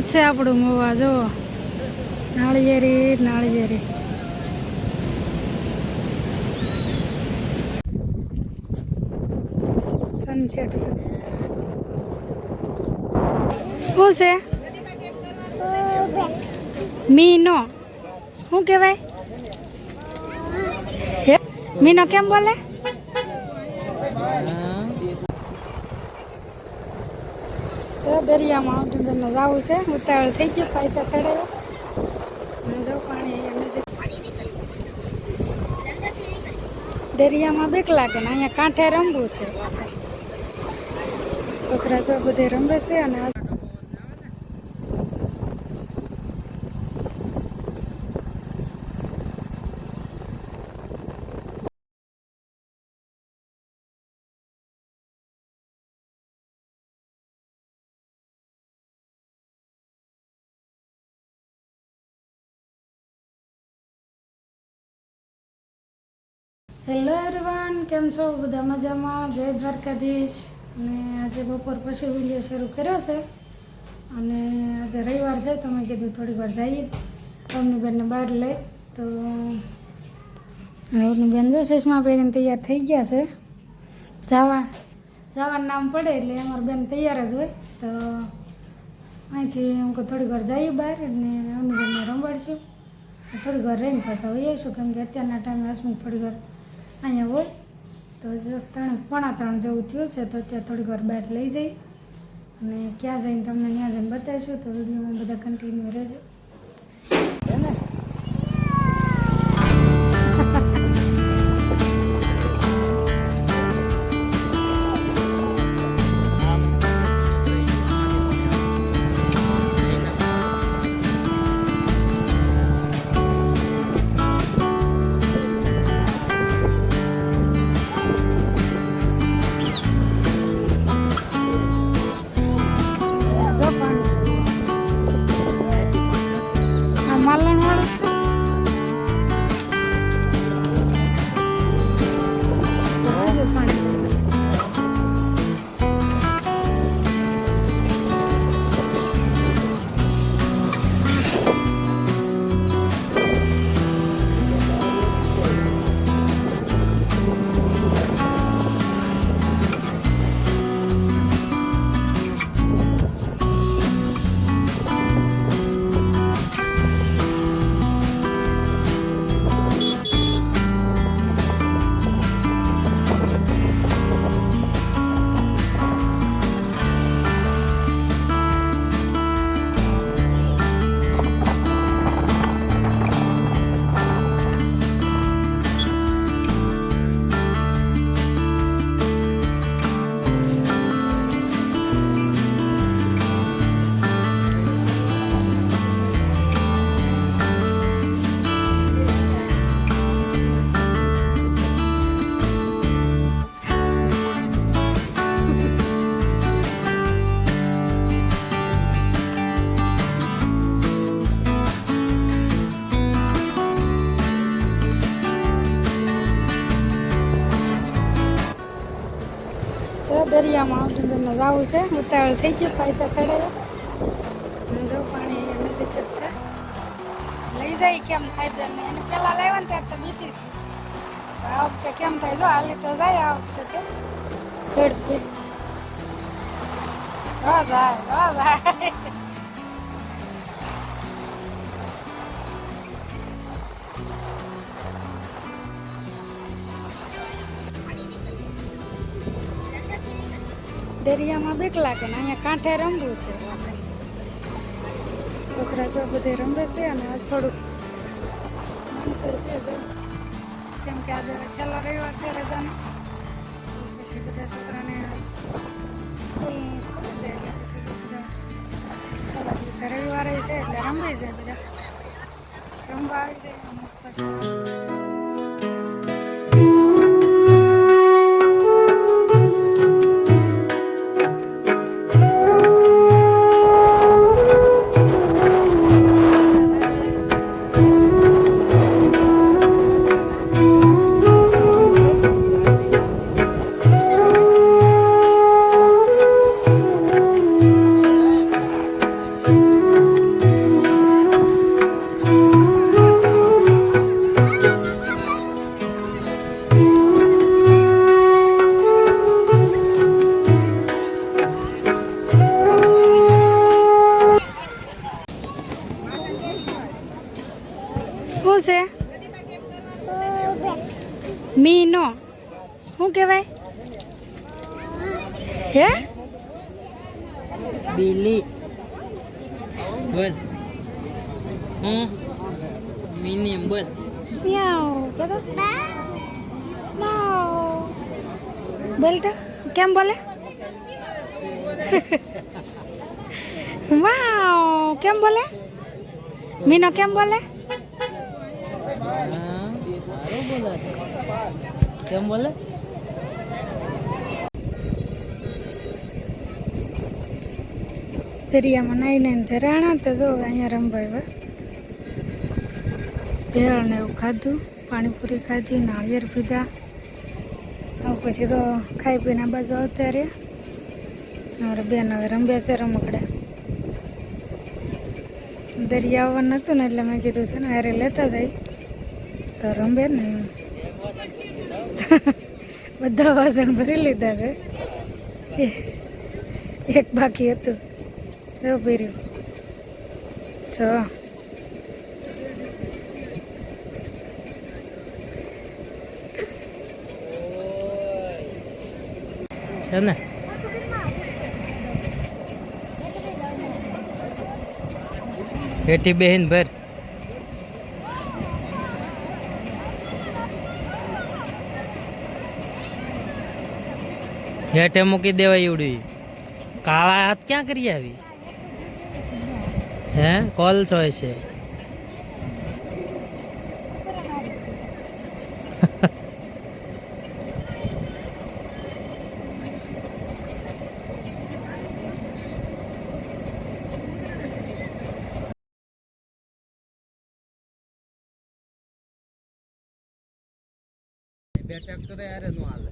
આ છે આપણું મોવા જો નાળિયેરી સનસેટ શું છે મીનો શું કહેવાય મીનો કેમ બોલે દરિયામાં બેનને જવું છે ઉતાવળ થઈ ગયો પાયતા સડાયો જો પાણી દરિયામાં બીક લાગે ને અહીંયા કાંઠે રમવું છે છોકરા જો બધે રમે છે અને હેલો એવરીવન કેમ છો બધા મજામાં જય દ્વારકાધીશ અને આજે બપોર પછી વિડીયો શરૂ કર્યો છે અને આજે રવિવાર છે તો મેં કીધું થોડીક વાર જઈએ અમની બેનને બહાર લઈ તો અમની બેન જો ચશ્મા પહેરીને તૈયાર થઈ ગયા છે જવાનું નામ પડે એટલે અમારી બેન તૈયાર જ હોય તો અહીંથી હું થોડીક વાર જઈએ બહાર અને અમની બેનને રમાડીશું થોડીક વાર રહીને પાછા હોઈ આવીશું કેમ કે અત્યારના ટાઈમે હસમુખ થોડીક વાર અહીંયા હોય તો જો 3:45 જેવું થયું છે તો ત્યાં થોડીક વાર બહાર લઈ જઈ અને ક્યાં જઈને તમને ત્યાં જઈને બતાવીશું તો વિડીયોમાં બધા કન્ટિન્યુ રહેજો દરિયામાં બેનને જવું છે ઉતાવળ થઈ ગયો પાયતા સડાયો અને જો પાણી નજીક જ છે લઈ જાય કેમ થાય બેનને એને પહેલાં લાવ્યા ને ત્યારે તો બીતી આ વખતે કેમ થાય જો હાલી તો જાય આ વખતે ઝડપી જાય દરિયામાં બીક લાગે ને અહીંયા કાંઠે રમવું છે છોકરા જો બધે રમે છે અને આજ થોડુંક માણસો છે કેમ કે આજે છેલ્લા રવિવાર છે રજાનો પછી બધા છોકરાને સ્કૂલ ખુલે છે એટલે પછી બધા છેલ્લા દિવસે રવિવારે છે એટલે રમવી જાય બધા રમવા આવી જાય પછી હે બિલી બોલ મિની બોલ મ્યાઉ કદો મ્યાઉ બોલ તો કેમ બોલે વાવ કેમ બોલે મીનો કેમ બોલે સારું બોલે કેમ બોલે દરિયામાં નાઈને ધરાણા તો જો અહીંયા રંભાઈ ભેળ ને એવું ખાધું પાણીપુરી ખાધી નાળિયેર પીધા પછી તો ખાઈ પીને આ બાજુ આવતા રહ્યા મારા બેન હવે રમ્યા છે રમકડા દરિયા આવવાનું હતું ને એટલે મેં કીધું છે ને હારે લેતા જાય તો રમે ને એમ બધા વાસણ ભરી લીધા છે એક બાકી હતું તો ભર્યું છો છે ને હેઠી બેહીન ભર હેઠે મૂકી દેવાય એવડી કાળા હાથ ક્યાં કરી આવી હે કોલ્સ હોય છે બે ટ્રેક્ટર યાર નો હાલે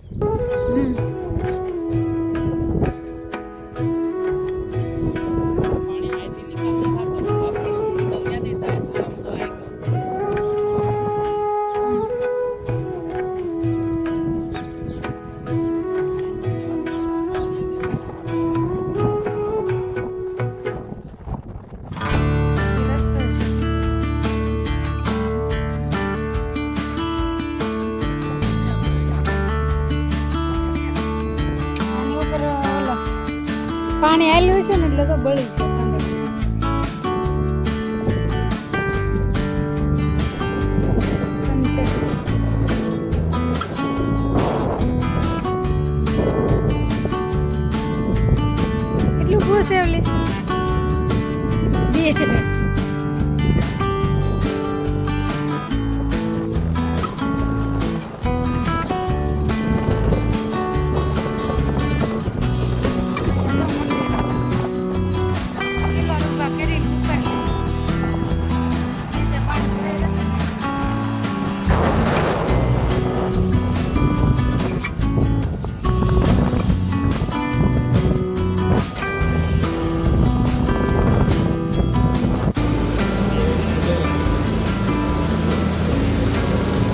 પાણી આવેલું છે ને એટલે તો બળી એટલું ભૂસ એવલી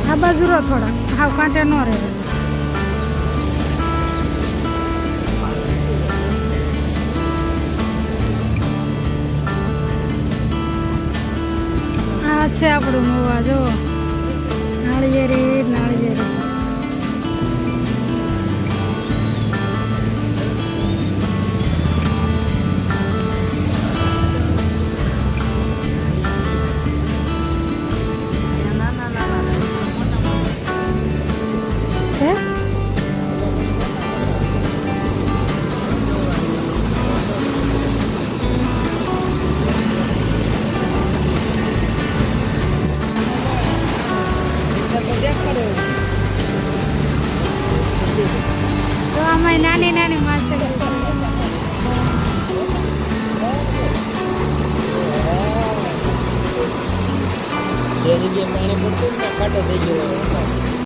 આ બાજુ રો થોડા હાવ કાંઠે ન રહે આ છે આપણું મોવા જો નાળિયેરી નાળિયેરી તો આમાં નાની નાની માછલી જે જગ્યાએ પાણી પડતું ને કાંટો થઈ ગયો